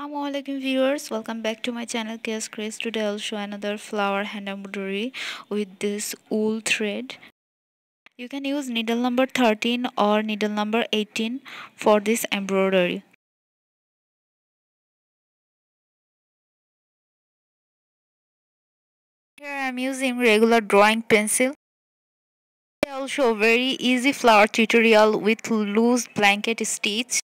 Assalamualaikum viewers, welcome back to my channel Keya's Craze. Today I'll show another flower hand embroidery with this wool thread. You can use needle number 13 or needle number 18 for this embroidery. Here I am using regular drawing pencil. I'll show very easy flower tutorial with loose blanket stitch.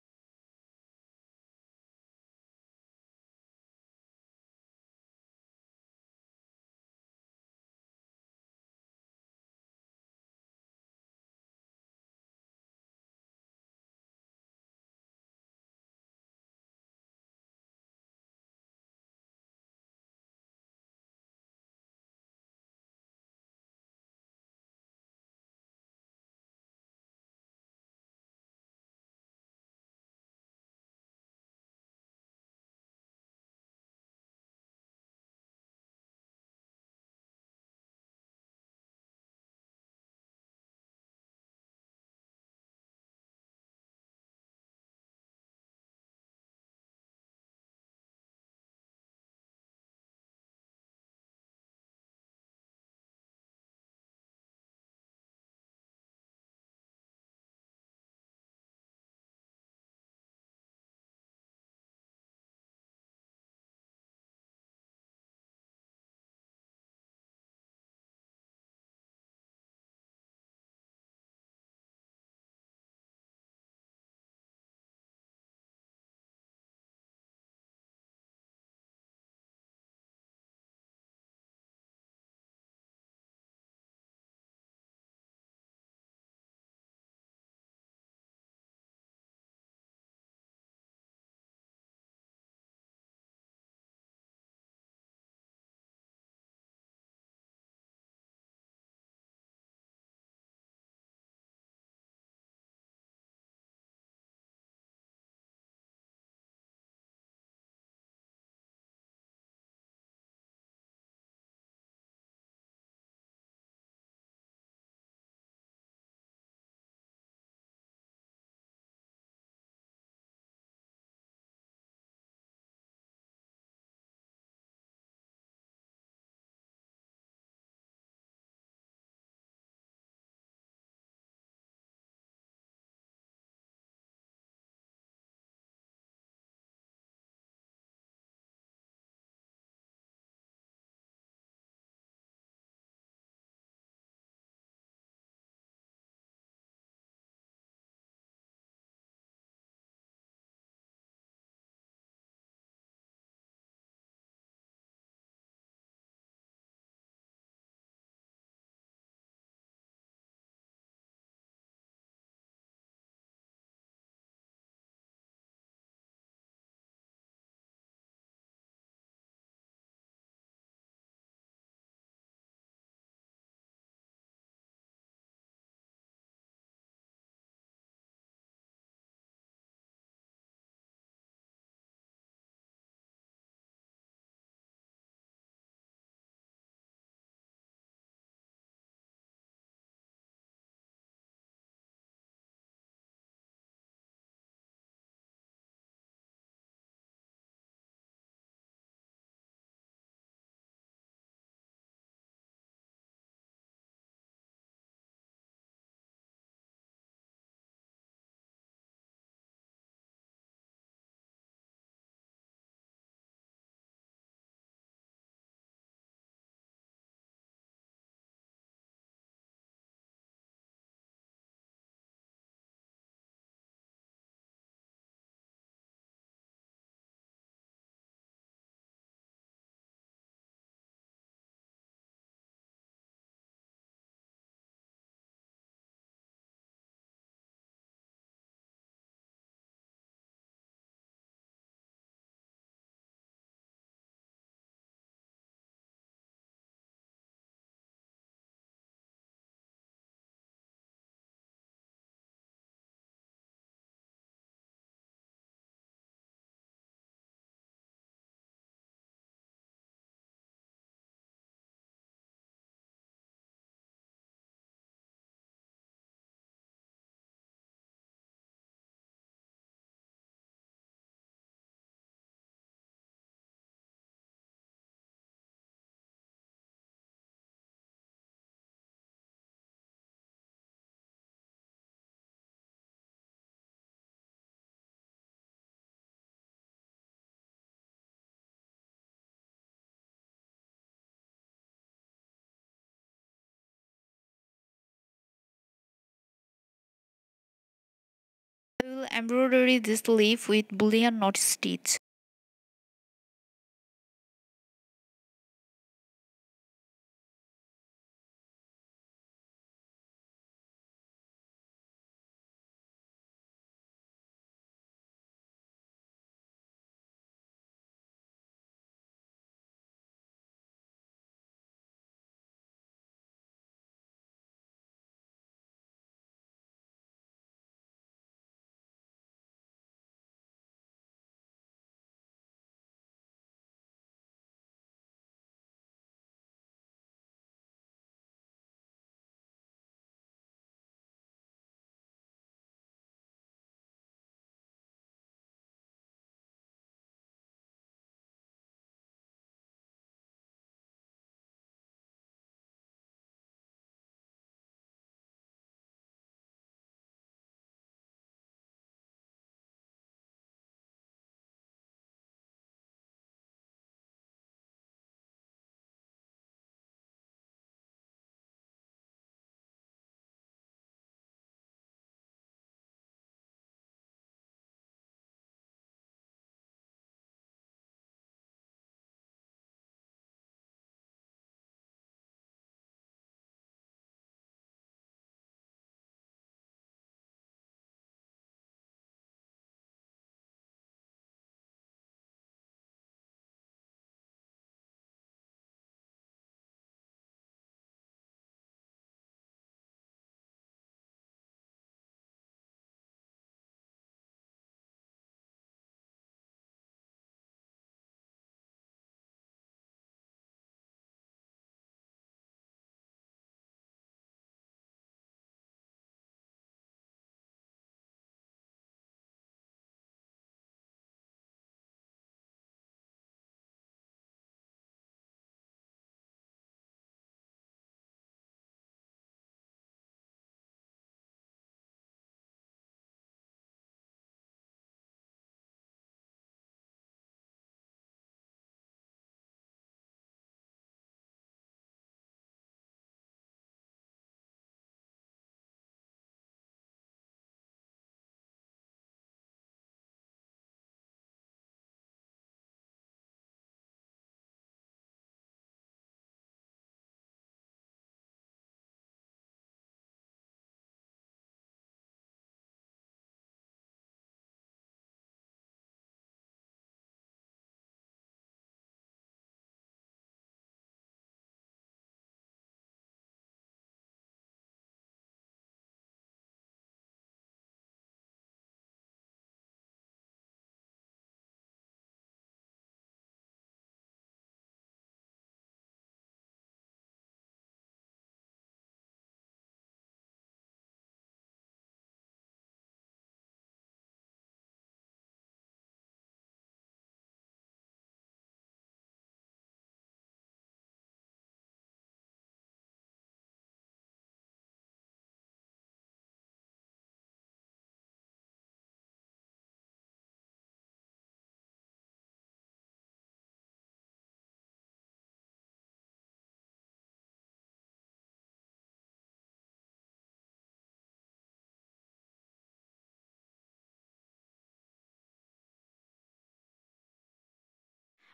I will embroidery this leaf with bullion knot stitch.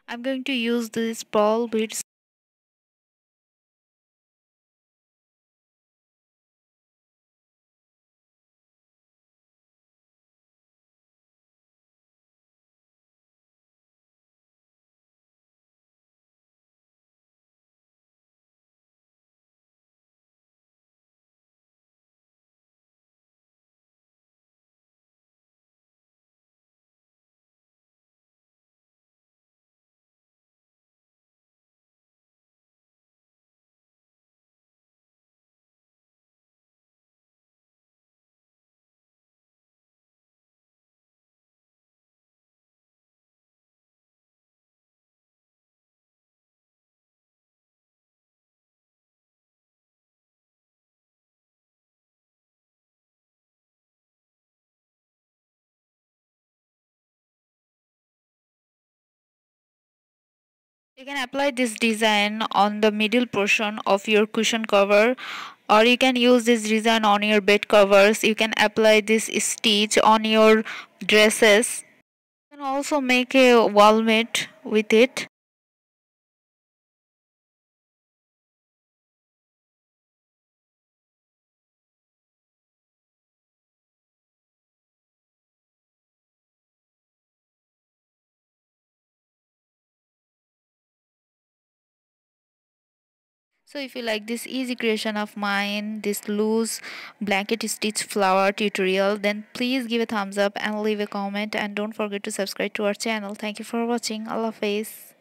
I'm going to use these pearl beads. You can apply this design on the middle portion of your cushion cover, or you can use this design on your bed covers. You can apply this stitch on your dresses. You can also make a wall mat with it. So if you like this easy creation of mine, this loose blanket stitch flower tutorial, then please give a thumbs up and leave a comment, and don't forget to subscribe to our channel. Thank you for watching. Allah Hafiz.